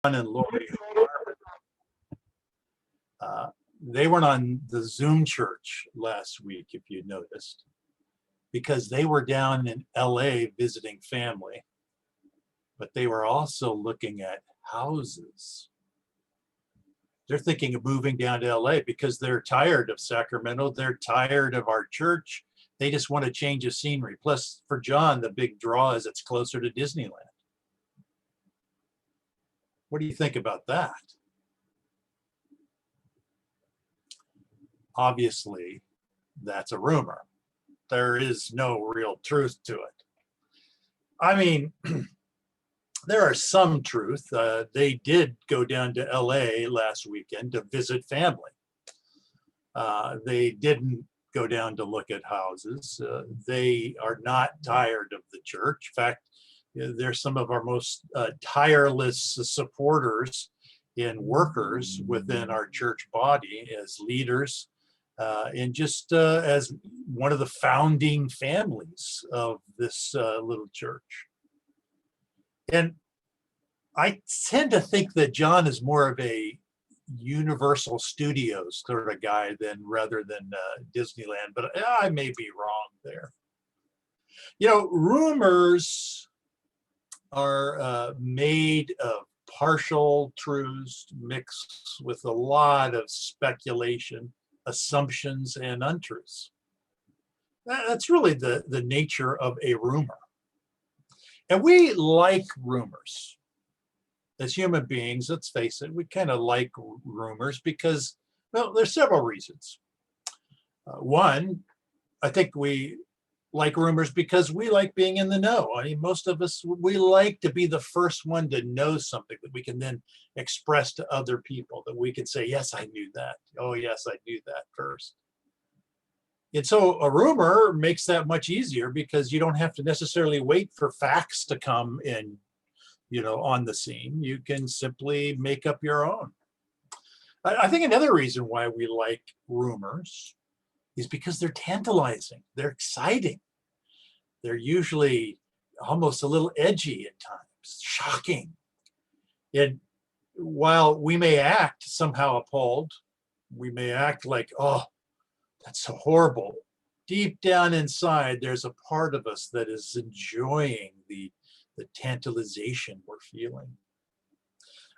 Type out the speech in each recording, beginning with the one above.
and Lori Harmon, they weren't on the Zoom church last week, if you noticed, because they were down in LA visiting family, but they were also looking at houses. They're thinking of moving down to LA because they're tired of Sacramento. They're tired of our church. They just want to change of scenery. Plus, for John, the big draw is it's closer to Disneyland. What do you think about that? Obviously, that's a rumor. There is no real truth to it. I mean, there are some truth. They did go down to LA last weekend to visit family. They didn't go down to look at houses. They are not tired of the church. In fact, they're some of our most tireless supporters and workers within our church body as leaders, and just as one of the founding families of this little church. And I tend to think that John is more of a Universal Studios sort of guy rather than Disneyland, but I may be wrong there. You know, rumors are made of partial truths mixed with a lot of speculation, assumptions, and untruths. That's really the nature of a rumor. And we like rumors. As human beings, let's face it, we kind of like rumors because, well, there's several reasons. One, I think we like rumors because we like being in the know. I mean, most of us, we like to be the first one to know something that we can then express to other people, that we can say, yes, I knew that. Oh, yes, I knew that first. And so a rumor makes that much easier because you don't have to necessarily wait for facts to come in, on the scene. You can simply make up your own. I think another reason why we like rumors is because they're tantalizing, they're exciting. They're usually almost a little edgy at times, shocking. And while we may act somehow appalled, we may act like, oh, that's so horrible. Deep down inside, there's a part of us that is enjoying the tantalization we're feeling.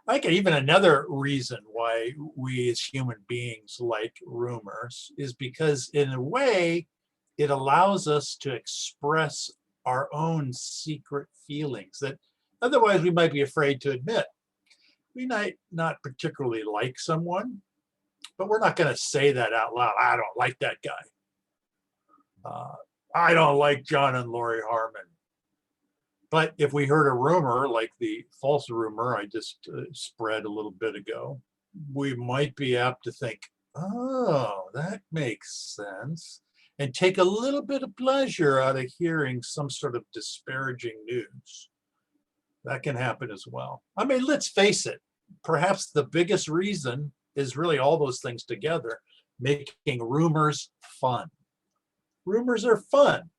I think even another reason why we as human beings like rumors is because, in a way, it allows us to express our own secret feelings that otherwise we might be afraid to admit. We might not particularly like someone, but we're not going to say that out loud. I don't like that guy. I don't like John and Lori Harmon. But if we heard a rumor like the false rumor I just spread a little bit ago, we might be apt to think, oh, that makes sense, and take a little bit of pleasure out of hearing some sort of disparaging news. That can happen as well. I mean, let's face it, perhaps the biggest reason is really all those things together, making rumors fun. Rumors are fun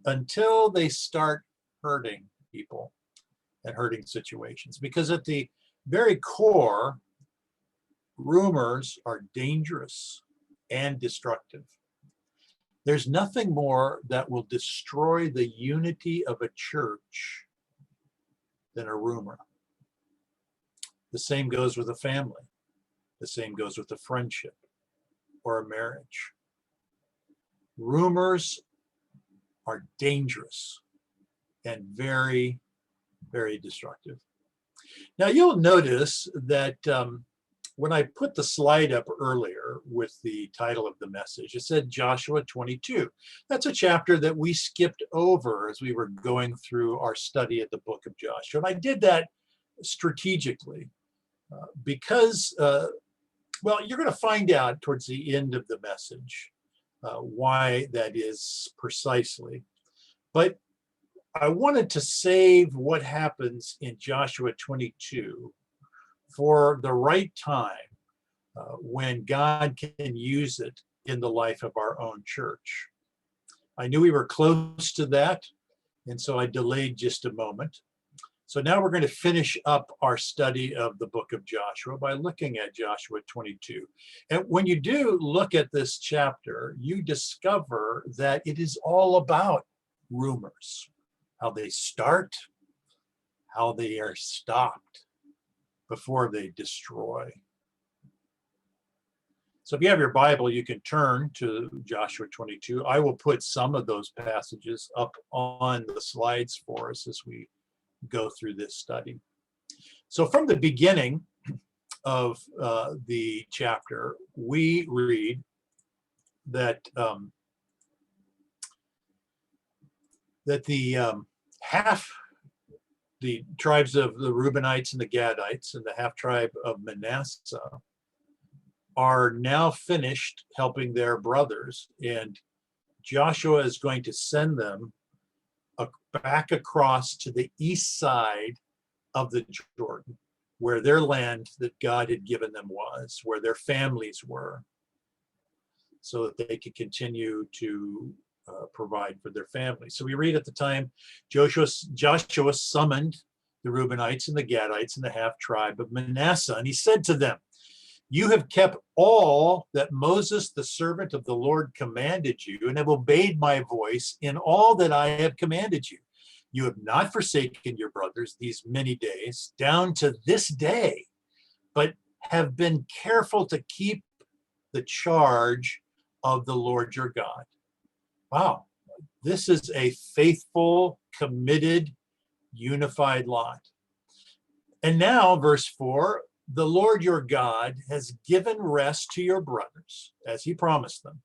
until they start hurting people and hurting situations, because at the very core, rumors are dangerous and destructive. There's nothing more that will destroy the unity of a church than a rumor. The same goes with a family. The same goes with a friendship or a marriage. Rumors are dangerous and very, very destructive. Now, you'll notice that when I put the slide up earlier with the title of the message, it said Joshua 22. That's a chapter that we skipped over as we were going through our study of the book of Joshua. And I did that strategically because, well, you're going to find out towards the end of the message why that is precisely. But I wanted to save what happens in Joshua 22 for the right time when God can use it in the life of our own church. I knew we were close to that, and so I delayed just a moment. So now we're going to finish up our study of the book of Joshua by looking at Joshua 22. And when you do look at this chapter, you discover that it is all about rumors, how they start, how they are stopped before they destroy. So if you have your Bible, you can turn to Joshua 22. I will put some of those passages up on the slides for us as we go through this study. So from the beginning of the chapter, we read that the tribes of the Reubenites and the Gadites and the half tribe of Manasseh are now finished helping their brothers, and Joshua is going to send them back across to the east side of the Jordan, where their land that God had given them was, where their families were, so that they could continue to provide for their families. So we read at the time, Joshua summoned the Reubenites and the Gadites and the half tribe of Manasseh, and he said to them, "You have kept all that Moses, the servant of the Lord, commanded you, and have obeyed my voice in all that I have commanded you. You have not forsaken your brothers these many days, down to this day, but have been careful to keep the charge of the Lord your God." Wow, this is a faithful, committed, unified lot. And now, verse 4, the Lord your God has given rest to your brothers, as he promised them.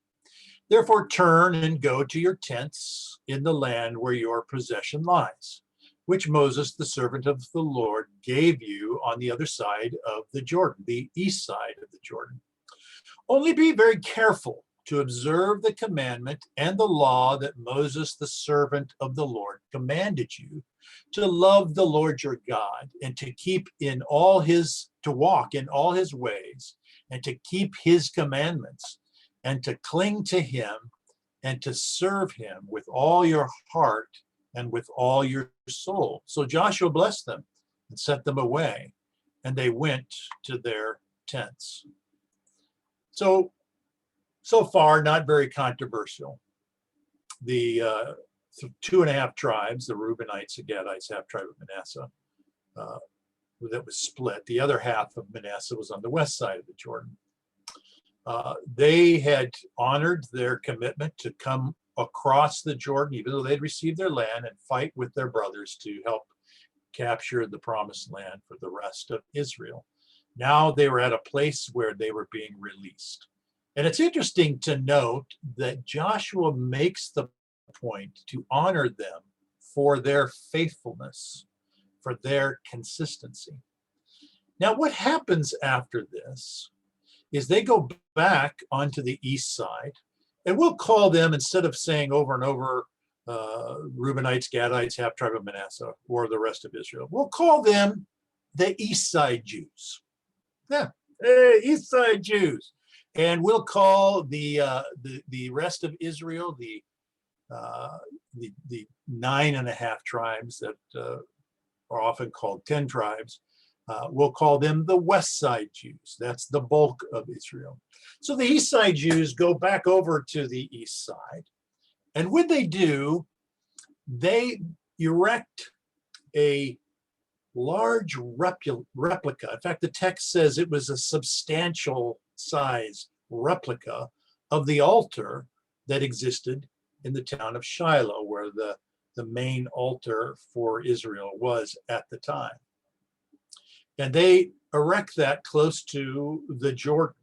Therefore turn and go to your tents in the land where your possession lies, which Moses, the servant of the Lord, gave you on the other side of the Jordan, the east side of the Jordan. Only be very careful to observe the commandment and the law that Moses, the servant of the Lord, commanded you, to love the Lord your God and to walk in all his ways and to keep his commandments and to cling to him and to serve him with all your heart and with all your soul. So Joshua blessed them and sent them away, and they went to their tents. So far, not very controversial. The 2.5 tribes, the Reubenites, the Gadites, half tribe of Manasseh, that was split. The other half of Manasseh was on the west side of the Jordan. They had honored their commitment to come across the Jordan, even though they'd received their land, and fight with their brothers to help capture the promised land for the rest of Israel. Now they were at a place where they were being released. And it's interesting to note that Joshua makes the point to honor them for their faithfulness, for their consistency. Now, what happens after this is they go back onto the east side, and we'll call them, instead of saying over and over, Reubenites, Gadites, half tribe of Manasseh, or the rest of Israel, we'll call them the east side Jews. Yeah, hey, east side Jews. And we'll call the rest of Israel, the 9.5 tribes that are often called 10 tribes, we'll call them the west side Jews. That's the bulk of Israel. So the east side Jews go back over to the east side. And when they do, they erect a large replica. In fact, the text says it was a substantial size replica of the altar that existed in the town of Shiloh, where the main altar for Israel was at the time. And they erect that close to the Jordan.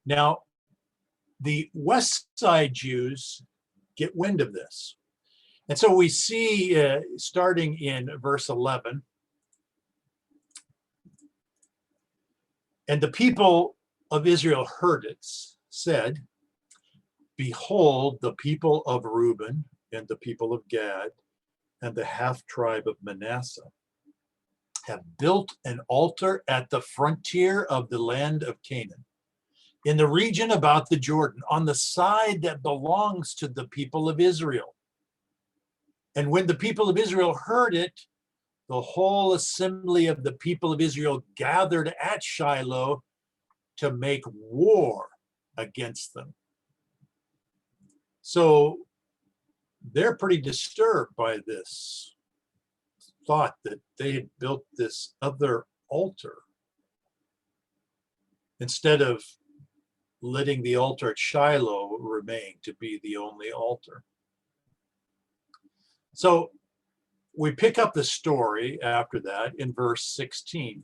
Now, the west side Jews get wind of this. And so we see, starting in verse 11, and the people of Israel heard it, said, "Behold, the people of Reuben and the people of Gad and the half tribe of Manasseh have built an altar at the frontier of the land of Canaan, in the region about the Jordan, on the side that belongs to the people of Israel. And when the people of Israel heard it, the whole assembly of the people of Israel gathered at Shiloh to make war against them. So they're pretty disturbed by this thought that they had built this other altar instead of letting the altar at Shiloh remain to be the only altar. So we pick up the story after that in verse 16.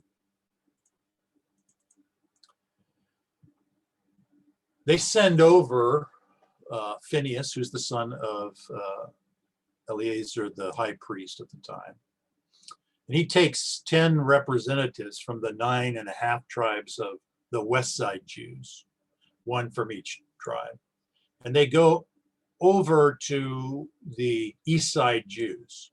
They send over Phinehas, who's the son of Eleazar, the high priest at the time. And he takes 10 representatives from the 9.5 tribes of the West Side Jews, one from each tribe. And they go over to the East Side Jews.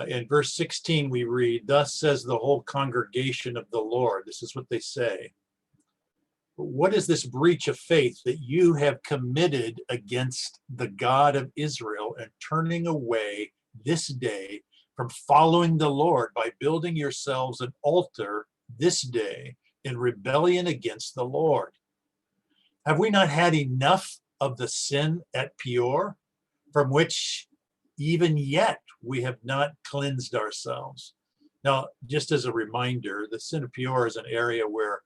In verse 16, we read, "Thus says the whole congregation of the Lord." This is what they say. "What is this breach of faith that you have committed against the God of Israel and turning away this day from following the Lord by building yourselves an altar this day in rebellion against the Lord? Have we not had enough of the sin at Peor, from which even yet we have not cleansed ourselves?" Now, just as a reminder, the sin of Peor is an area where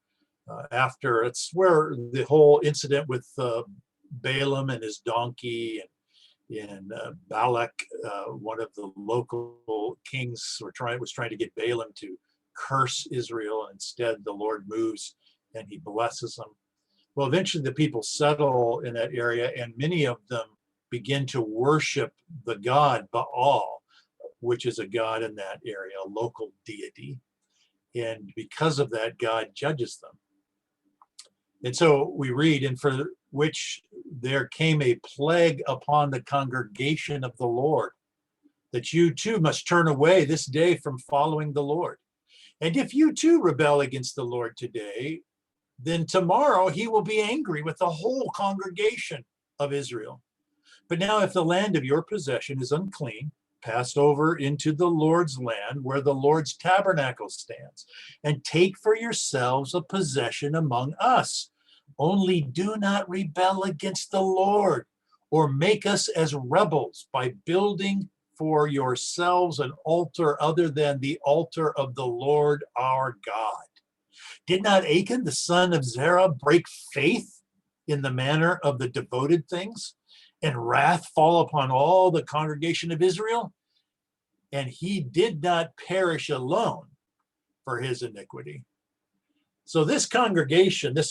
it's where the whole incident with Balaam and his donkey, and Balak, one of the local kings, was trying to get Balaam to curse Israel, and instead the Lord moves and he blesses them. Well, eventually the people settle in that area, and many of them begin to worship the god Baal, which is a god in that area, a local deity. And because of that, God judges them. And so we read, "And for which there came a plague upon the congregation of the Lord, that you too must turn away this day from following the Lord. And if you too rebel against the Lord today, then tomorrow he will be angry with the whole congregation of Israel. But now if the land of your possession is unclean, pass over into the Lord's land where the Lord's tabernacle stands, and take for yourselves a possession among us. Only do not rebel against the Lord, or make us as rebels by building for yourselves an altar other than the altar of the Lord our God. Did not Achan, the son of Zerah, break faith in the manner of the devoted things, and wrath fall upon all the congregation of Israel? And he did not perish alone for his iniquity." So this congregation, this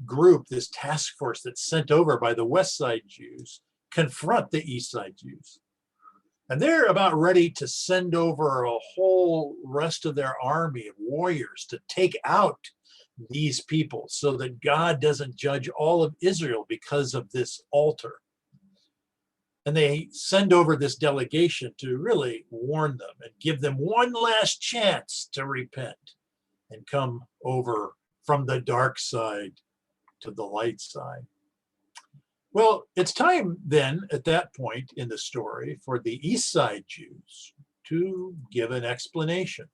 group, this task force that's sent over by the West Side Jews, confront the East Side Jews. And they're about ready to send over a whole rest of their army of warriors to take out these people so that God doesn't judge all of Israel because of this altar. And they send over this delegation to really warn them and give them one last chance to repent and come over from the dark side to the light side. Well, it's time then at that point in the story for the East Side Jews to give an explanation.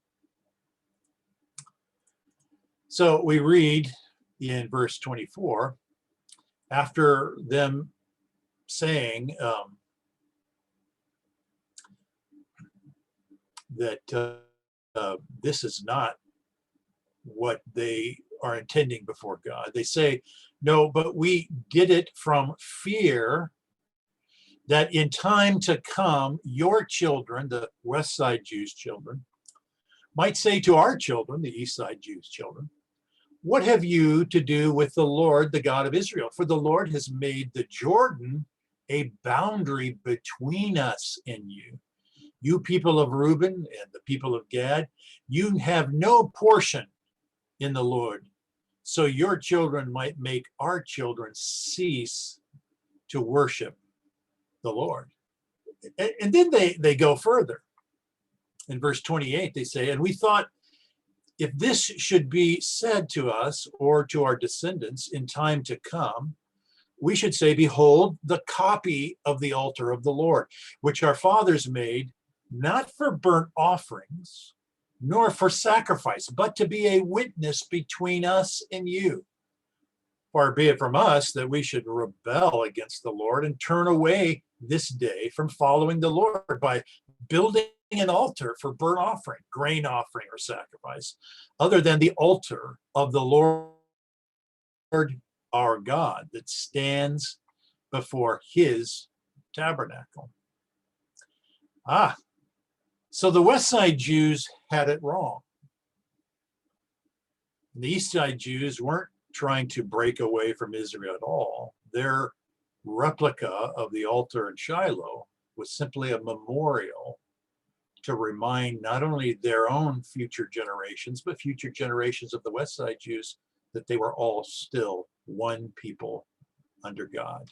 So we read in verse 24, after them saying that this is not what they are intending before God. They say, "No, but we did it from fear that in time to come, your children," the West Side Jews' children, "might say to our children," the East Side Jews' children, "What have you to do with the Lord, the God of Israel? For the Lord has made the Jordan a boundary between us and you. You people of Reuben and the people of Gad, you have no portion in the Lord. So your children might make our children cease to worship the Lord." And then they go further. In verse 28, they say, "And we thought if this should be said to us or to our descendants in time to come, we should say, behold, the copy of the altar of the Lord, which our fathers made, not for burnt offerings, nor for sacrifice, but to be a witness between us and you. Far be it from us that we should rebel against the Lord and turn away this day from following the Lord by building an altar for burnt offering, grain offering, or sacrifice, other than the altar of the Lord our God that stands before his tabernacle. So the West Side Jews had it wrong. The East Side Jews weren't trying to break away from Israel at all. Their replica of the altar in Shiloh was simply a memorial to remind not only their own future generations, but future generations of the West Side Jews that they were all still one people under God.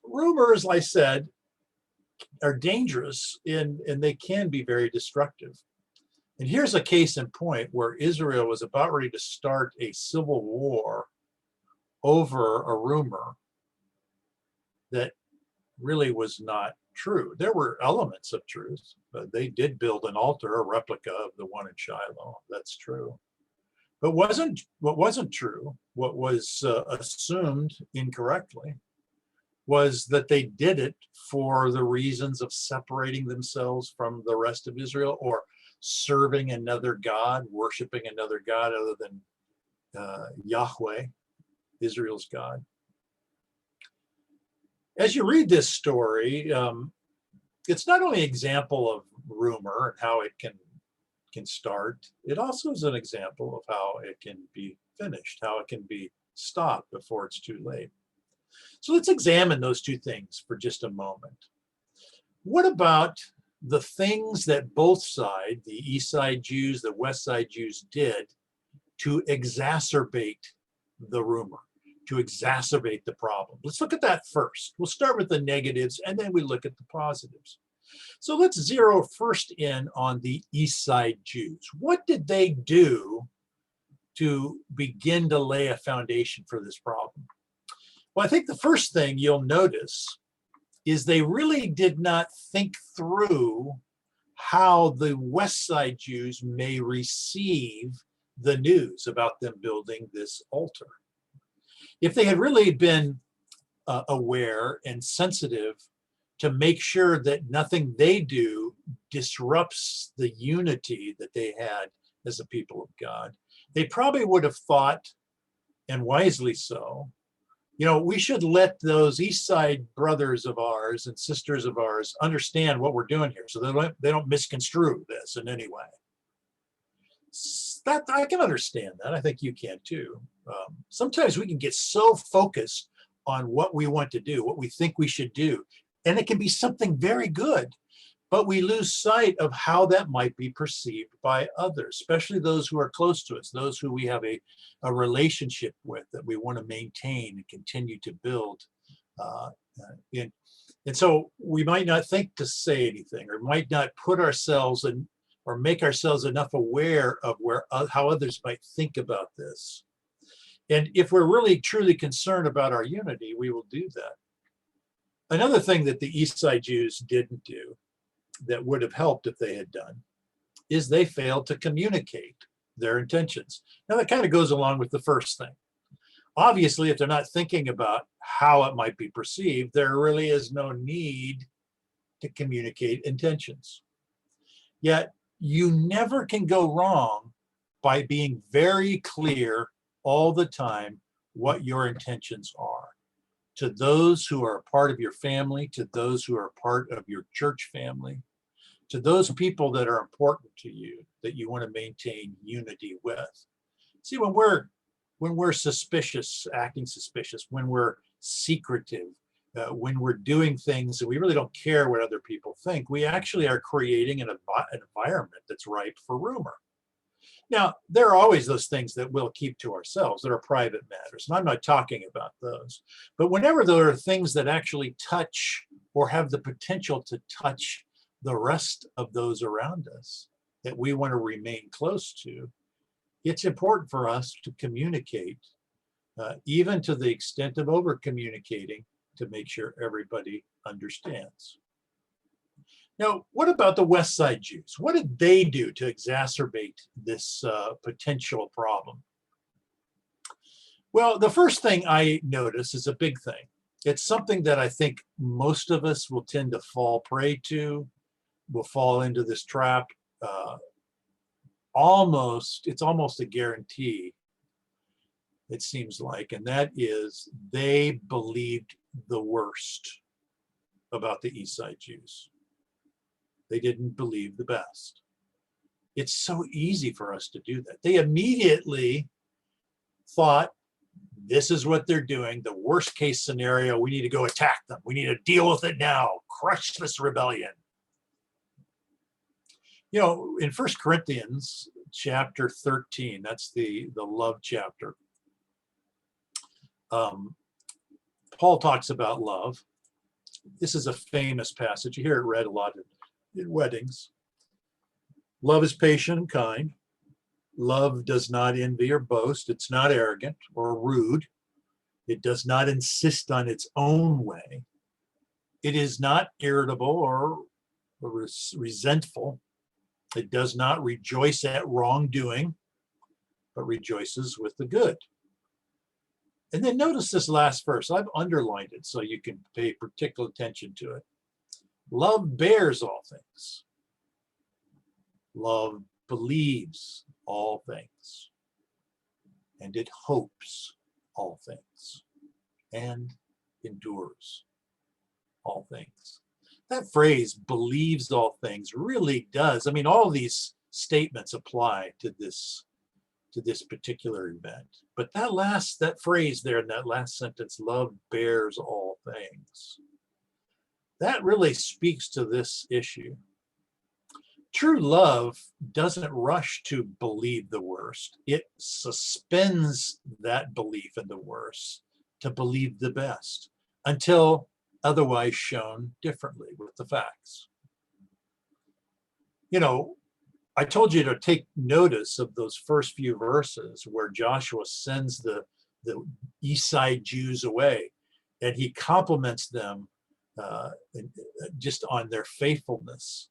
Rumors, like I said, are dangerous and they can be very destructive. And here's a case in point where Israel was about ready to start a civil war over a rumor that really was not true. There were elements of truth, but they did build an altar, a replica of the one in Shiloh. That's true. But what wasn't true, what was assumed incorrectly, was that they did it for the reasons of separating themselves from the rest of Israel, or serving another God, worshiping another God other than Yahweh, Israel's God. As you read this story, it's not only an example of rumor and how it can start, it also is an example of how it can be finished, how it can be stopped before it's too late. So let's examine those two things for just a moment. What about the things that both sides, the East Side Jews, the West Side Jews, did to exacerbate the rumor, to exacerbate the problem? Let's look at that first. We'll start with the negatives and then we look at the positives. So let's zero first in on the East Side Jews. What did they do to begin to lay a foundation for this problem? Well, I think the first thing you'll notice is they really did not think through how the West Side Jews may receive the news about them building this altar. If they had really been aware and sensitive to make sure that nothing they do disrupts the unity that they had as a people of God, they probably would have thought, and wisely so, we should let those East Side brothers of ours and sisters of ours understand what we're doing here so they don't misconstrue this in any way. That I can understand that. I think you can too. Sometimes we can get so focused on what we want to do, what we think we should do, and it can be something very good, but we lose sight of how that might be perceived by others, especially those who are close to us, those who we have a relationship with that we want to maintain and continue to build. And so we might not think to say anything, or might not put ourselves in, or make ourselves enough aware of how others might think about this. And if we're really truly concerned about our unity, we will do that. Another thing that the East Side Jews didn't do that would have helped if they had done is they failed to communicate their intentions. Now that kind of goes along with the first thing. Obviously, if they're not thinking about how it might be perceived, there really is no need to communicate intentions. Yet you never can go wrong by being very clear all the time what your intentions are. To those who are a part of your family, to those who are a part of your church family, to those people that are important to you, that you want to maintain unity with. See, when we're suspicious, acting suspicious, when we're secretive, when we're doing things that we really don't care what other people think, we actually are creating an environment that's ripe for rumor. Now, there are always those things that we'll keep to ourselves that are private matters, and I'm not talking about those. But whenever there are things that actually touch or have the potential to touch the rest of those around us, that we want to remain close to, it's important for us to communicate, even to the extent of over communicating, to make sure everybody understands. Now, what about the West Side Jews? What did they do to exacerbate this potential problem? Well, the first thing I notice is a big thing. It's something that I think most of us will tend to fall prey to, will fall into this trap. It's almost a guarantee, it seems like, and that is they believed the worst about the East Side Jews. They didn't believe the best. It's so easy for us to do that. They immediately thought, this is what they're doing, the worst case scenario, we need to go attack them. We need to deal with it now, crush this rebellion. You know, in 1 Corinthians chapter 13, that's the love chapter, Paul talks about love. This is a famous passage. You hear it read a lot in weddings. Love is patient and kind. Love does not envy or boast. It's not arrogant or rude. It does not insist on its own way. It is not irritable or resentful. It does not rejoice at wrongdoing, but rejoices with the good. And then notice this last verse. I've underlined it so you can pay particular attention to it. Love bears all things. Love believes all things. And it hopes all things. And endures all things. That phrase, believes all things, really does. I mean, all these statements apply to this particular event. But that phrase there in that last sentence, love bears all things, that really speaks to this issue. True love doesn't rush to believe the worst. It suspends that belief in the worst to believe the best until otherwise shown differently with the facts. You know, I told you to take notice of those first few verses where Joshua sends the East Side Jews away, and he compliments them just on their faithfulness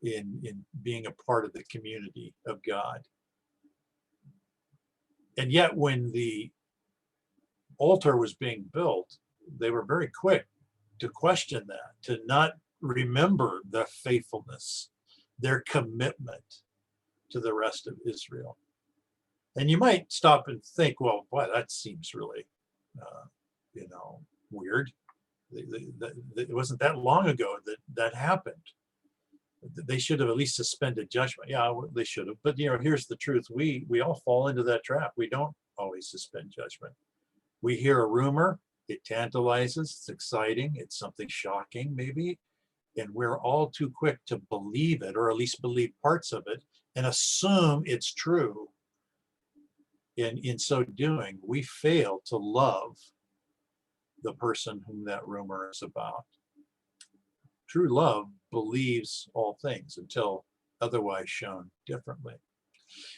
in being a part of the community of God. And yet when the altar was being built, they were very quick to question that, to not remember the faithfulness, their commitment to the rest of Israel. And you might stop and think, well, boy, that seems really, weird. It wasn't that long ago that happened. They should have at least suspended judgment. Yeah, they should have. But here's the truth: we all fall into that trap. We don't always suspend judgment. We hear a rumor, it tantalizes, it's exciting, it's something shocking, maybe, and we're all too quick to believe it, or at least believe parts of it, and assume it's true. And in so doing, we fail to love the person whom that rumor is about. True love believes all things until otherwise shown differently.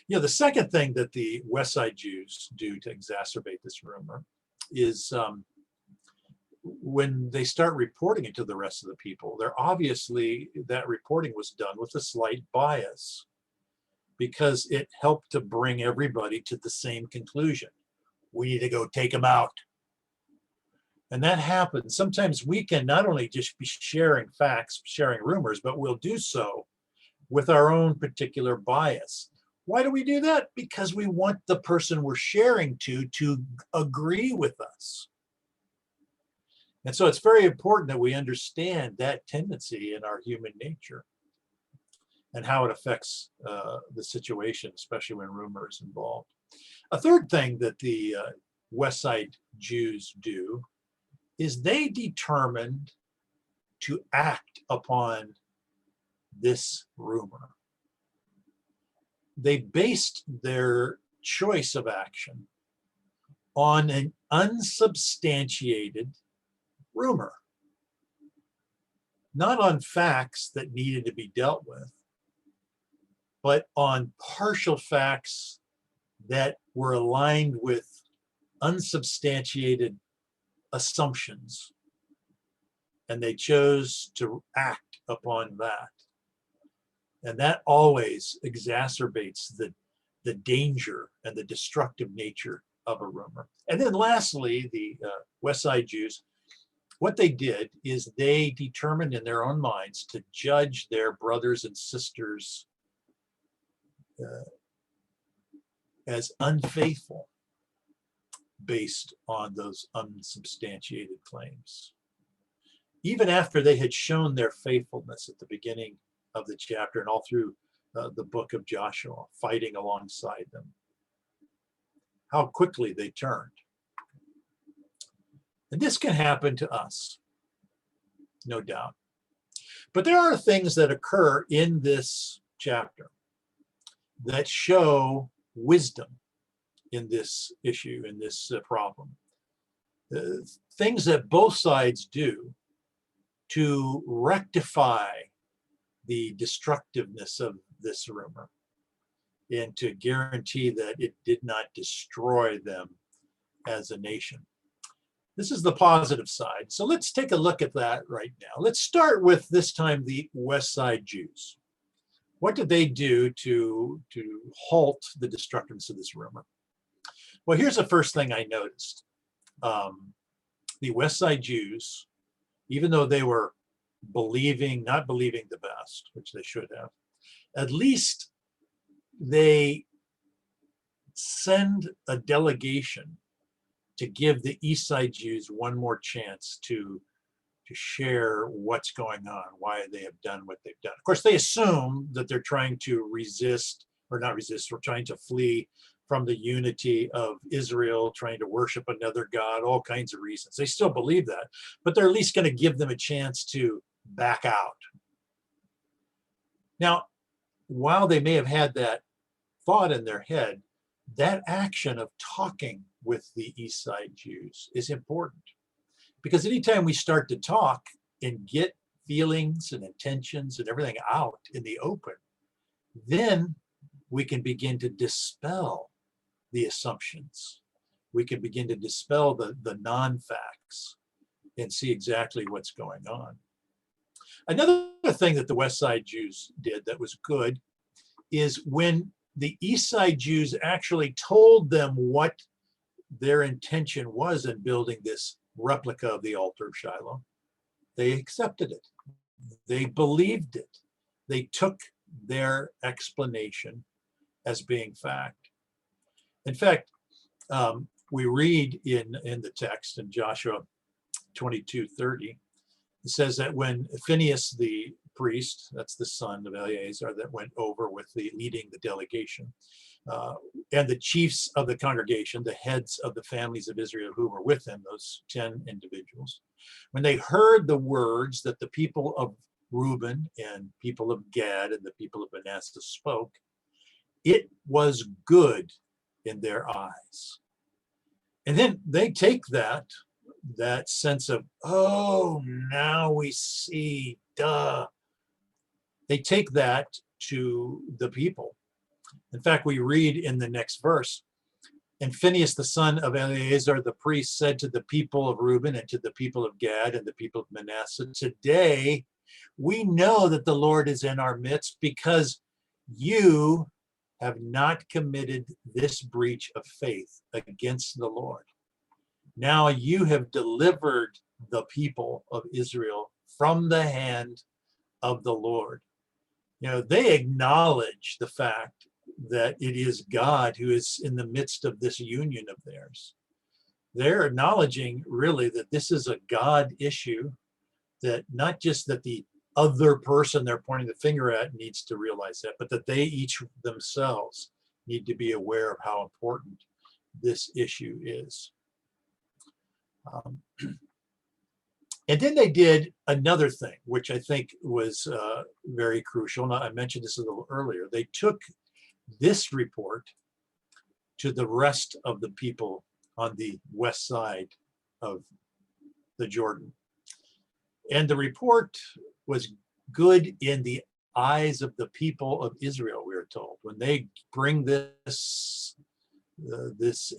The second thing that the West Side Jews do to exacerbate this rumor is when they start reporting it to the rest of the people, that reporting was done with a slight bias because it helped to bring everybody to the same conclusion. We need to go take them out. And that happens. Sometimes we can not only just be sharing facts, sharing rumors, but we'll do so with our own particular bias. Why do we do that? Because we want the person we're sharing to agree with us. And so it's very important that we understand that tendency in our human nature and how it affects the situation, especially when rumor is involved. A third thing that the West Side Jews do is they determined to act upon this rumor. They based their choice of action on an unsubstantiated rumor, not on facts that needed to be dealt with, but on partial facts that were aligned with unsubstantiated assumptions. And they chose to act upon that. And that always exacerbates the danger and the destructive nature of a rumor. And then lastly, the West Side Jews, what they did is they determined in their own minds to judge their brothers and sisters as unfaithful based on those unsubstantiated claims. Even after they had shown their faithfulness at the beginning of the chapter and all through the book of Joshua, fighting alongside them, how quickly they turned. And this can happen to us, no doubt. But there are things that occur in this chapter that show wisdom in this issue, in this problem. Things that both sides do to rectify the destructiveness of this rumor and to guarantee that it did not destroy them as a nation. This is the positive side. So let's take a look at that right now. Let's start with this time the West Side Jews. What did they do to halt the destructiveness of this rumor? Well, here's the first thing I noticed. The West Side Jews, even though they were not believing the best, which they should have, at least they send a delegation to give the East Side Jews one more chance to share what's going on, why they have done what they've done. Of course, they assume that they're trying to or trying to flee from the unity of Israel, trying to worship another God, all kinds of reasons. They still believe that, but they're at least going to give them a chance to back out. Now, while they may have had that thought in their head, that action of talking with the East Side Jews is important. Because anytime we start to talk and get feelings and intentions and everything out in the open, then we can begin to dispel the assumptions. We can begin to dispel the non-facts and see exactly what's going on. Another thing that the West Side Jews did that was good is when the East Side Jews actually told them what their intention was in building this replica of the altar of Shiloh, they accepted it. They believed it. They took their explanation as being fact. In fact, we read in the text in Joshua 22:30, it says that when Phinehas the priest, that's the son of Eleazar that went over with leading the delegation, and the chiefs of the congregation, the heads of the families of Israel who were with him, those 10 individuals, when they heard the words that the people of Reuben and people of Gad and the people of Manasseh spoke, it was good in their eyes. And then they take that sense of, oh, now we see, duh. They take that to the people. In fact, we read in the next verse, and Phinehas, the son of Eleazar, the priest, said to the people of Reuben and to the people of Gad and the people of Manasseh, today we know that the Lord is in our midst because you have not committed this breach of faith against the Lord. Now you have delivered the people of Israel from the hand of the Lord. You know, they acknowledge the fact that it is God who is in the midst of this union of theirs. They're acknowledging really that this is a God issue, that not just that the other person they're pointing the finger at needs to realize that, but that they each themselves need to be aware of how important this issue is. And then they did another thing, which I think was very crucial. And I mentioned this a little earlier. They took this report to the rest of the people on the west side of the Jordan. And the report was good in the eyes of the people of Israel, we were told. When they bring this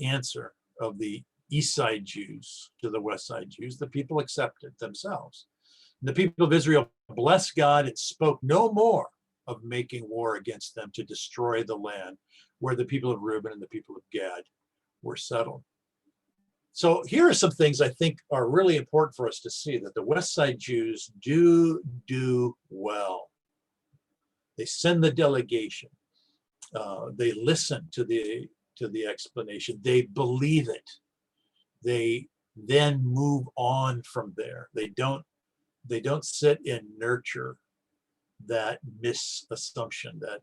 answer of the East Side Jews to the West Side Jews, the people accept it themselves. And the people of Israel blessed God and spoke no more of making war against them to destroy the land where the people of Reuben and the people of Gad were settled. So here are some things I think are really important for us to see, that the West Side Jews do well. They send the delegation. They listen to the explanation. They believe it. They then move on from there. They don't sit and nurture that misassumption, that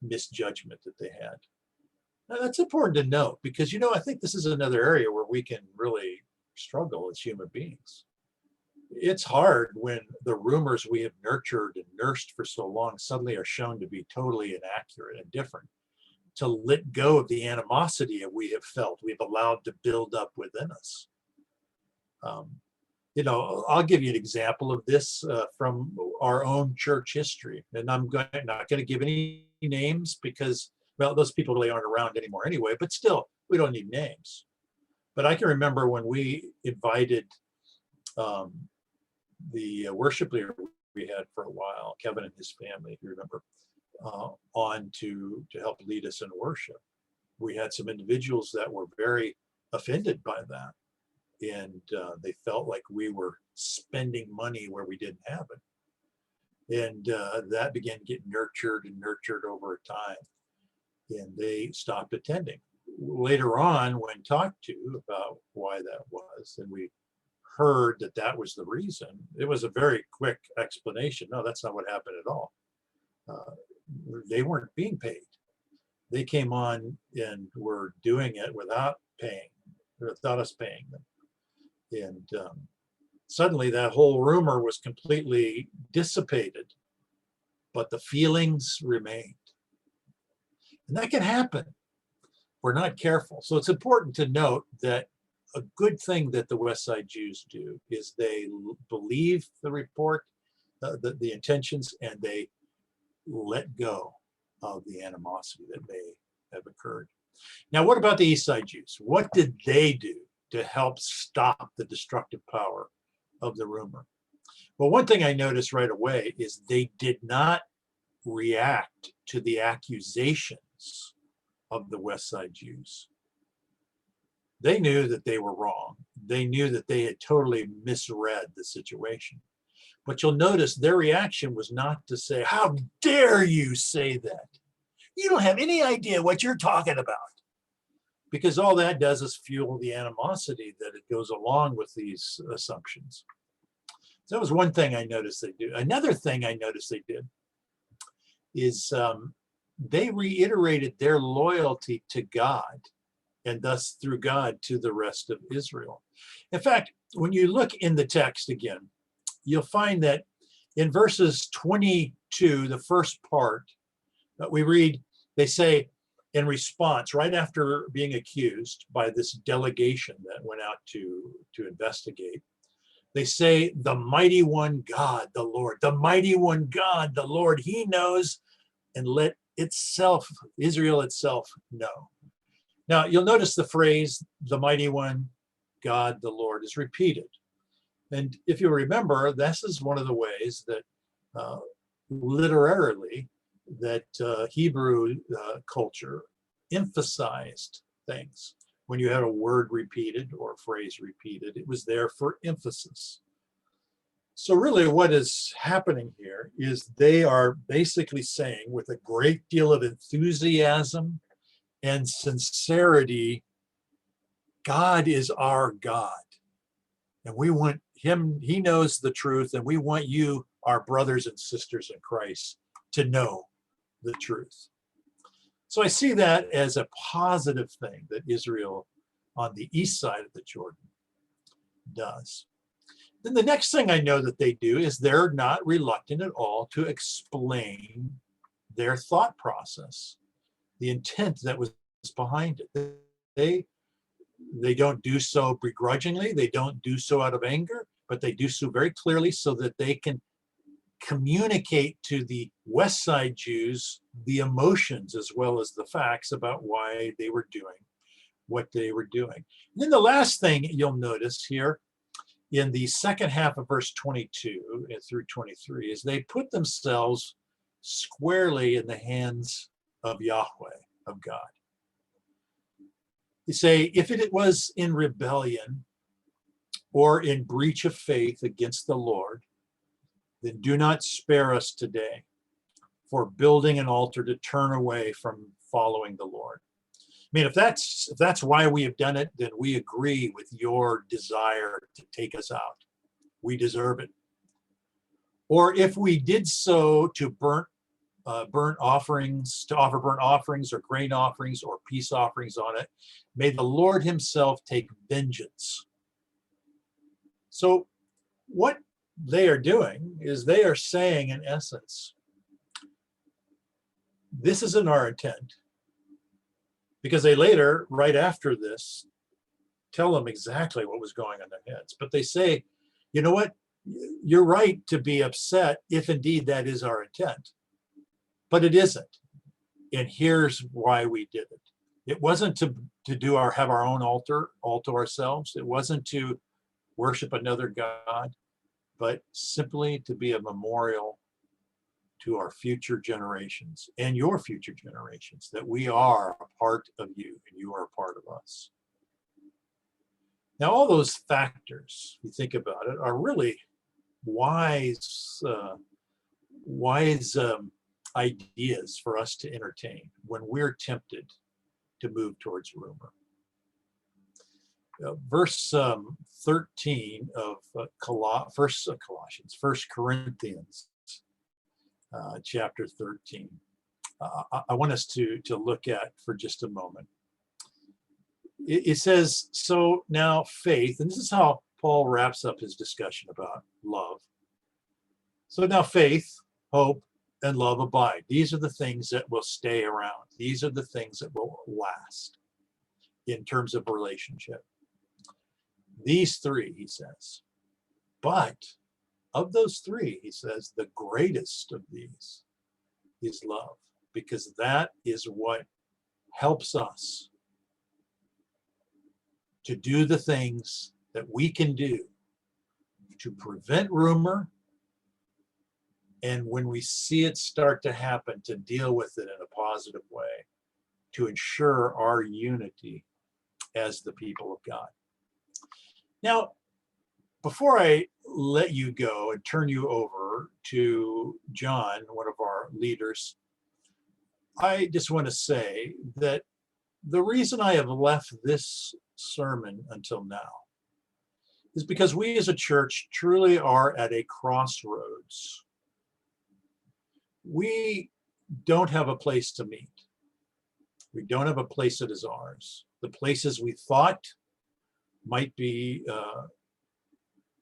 misjudgment that they had. Now, that's important to note because, I think this is another area where we can really struggle as human beings. It's hard when the rumors we have nurtured and nursed for so long suddenly are shown to be totally inaccurate and different, to let go of the animosity that we have felt, we've allowed to build up within us. I'll give you an example of this from our own church history. And I'm not going to give any names because, well, those people really aren't around anymore anyway, but still, we don't need names. But I can remember when we invited the worship leader we had for a while, Kevin and his family, if you remember, on to help lead us in worship. We had some individuals that were very offended by that. And they felt like we were spending money where we didn't have it. And that began getting nurtured over time. And they stopped attending. Later on, when talked to about why that was, and we heard that was the reason, it was a very quick explanation. No, that's not what happened at all. They weren't being paid. They came on and were doing it without us paying them. And suddenly that whole rumor was completely dissipated, but the feelings remained. And that can happen. We're not careful. So it's important to note that a good thing that the West Side Jews do is they believe the report, the intentions, and they let go of the animosity that may have occurred. Now, what about the East Side Jews? What did they do to help stop the destructive power of the rumor? Well, one thing I noticed right away is they did not react to the accusations of the West Side Jews. They knew that they were wrong. They knew that they had totally misread the situation. But you'll notice their reaction was not to say, "How dare you say that? You don't have any idea what you're talking about." Because all that does is fuel the animosity that it goes along with these assumptions. So that was one thing I noticed they do. Another thing I noticed they did is they reiterated their loyalty to God, and thus through God to the rest of Israel. In fact, when you look in the text again, you'll find that in verses 22, the first part, we read, they say, in response, right after being accused by this delegation that went out to investigate, they say, "The mighty one God, the Lord, the mighty one God, the Lord, he knows, and let Israel itself know." Now, you'll notice the phrase, "the mighty one God, the Lord," is repeated. And if you remember, this is one of the ways that literarily that Hebrew culture emphasized things. When you had a word repeated or a phrase repeated, it was there for emphasis. So really what is happening here is they are basically saying with a great deal of enthusiasm and sincerity, God is our God. And we want him, he knows the truth, and we want you, our brothers and sisters in Christ, to know the truth. So I see that as a positive thing that Israel on the east side of the Jordan does. Then the next thing I know that they do is they're not reluctant at all to explain their thought process, the intent that was behind it. They don't do so begrudgingly, they don't do so out of anger, but they do so very clearly so that they can communicate to the West Side Jews the emotions as well as the facts about why they were doing what they were doing. And then the last thing you'll notice here in the second half of verse 22 and through 23 is they put themselves squarely in the hands of Yahweh, of God. They say, if it was in rebellion or in breach of faith against the Lord, then do not spare us today for building an altar to turn away from following the Lord. I mean, if that's why we have done it, then we agree with your desire to take us out. We deserve it. Or if we did so to offer burnt offerings or grain offerings or peace offerings on it, may the Lord himself take vengeance. So what they are doing is they are saying, in essence, this isn't our intent. Because they later, right after this, tell them exactly what was going on in their heads. But they say, you know what? You're right to be upset if indeed that is our intent. But it isn't. And here's why we did it. It wasn't to have our own altar all to ourselves. It wasn't to worship another God, but simply to be a memorial to our future generations and your future generations, that we are a part of you and you are a part of us. Now, all those factors, if you think about it, are really wise ideas for us to entertain when we're tempted to move towards rumor. Verse 13 of First Corinthians, chapter 13. I want us to look at for just a moment. It says, so now faith, and this is how Paul wraps up his discussion about love. So now faith, hope, and love abide. These are the things that will stay around. These are the things that will last in terms of relationship. These three, he says. But of those three, he says, the greatest of these is love, because that is what helps us to do the things that we can do to prevent rumor, and when we see it start to happen, to deal with it in a positive way, to ensure our unity as the people of God. Now, before I let you go and turn you over to John, one of our leaders, I just want to say that the reason I have left this sermon until now is because we as a church truly are at a crossroads. We don't have a place to meet. We don't have a place that is ours. The places we thought might be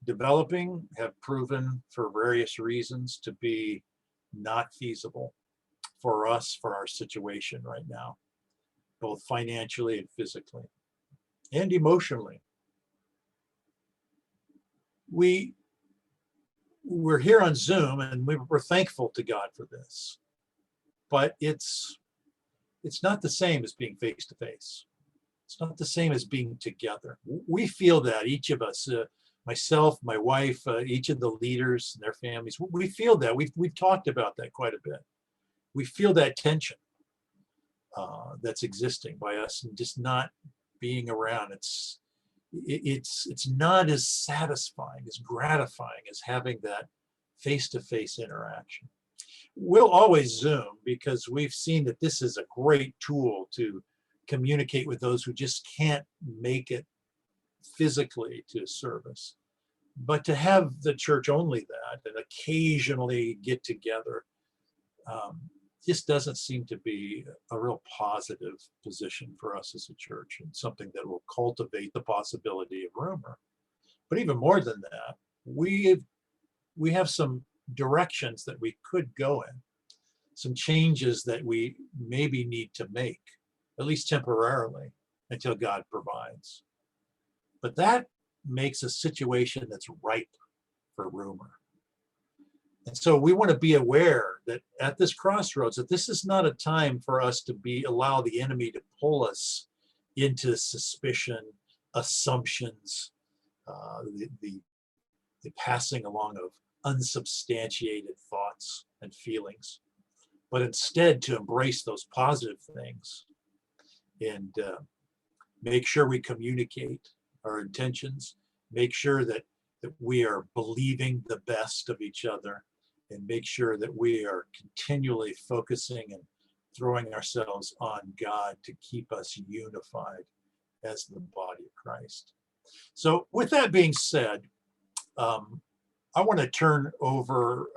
developing have proven for various reasons to be not feasible for us, for our situation right now, both financially and physically and emotionally. We're here on Zoom, and we're thankful to God for this, but it's not the same as being face to face. It's not the same as being together. We feel that, each of us, myself, my wife, each of the leaders and their families, we feel that. We've talked about that quite a bit. We feel that tension that's existing by us and just not being around. It's not as satisfying, as gratifying as having that face-to-face interaction. We'll always Zoom because we've seen that this is a great tool to communicate with those who just can't make it physically to service. But to have the church only that and occasionally get together just doesn't seem to be a real positive position for us as a church, and something that will cultivate the possibility of rumor. But even more than that, we have some directions that we could go in, some changes that we maybe need to make, at least temporarily, until God provides. But that makes a situation that's ripe for rumor. And so we want to be aware that at this crossroads, that this is not a time for us to allow the enemy to pull us into suspicion, assumptions, the passing along of unsubstantiated thoughts and feelings, but instead to embrace those positive things and make sure we communicate our intentions, make sure that we are believing the best of each other, and make sure that we are continually focusing and throwing ourselves on God to keep us unified as the body of Christ. So with that being said, I want to turn over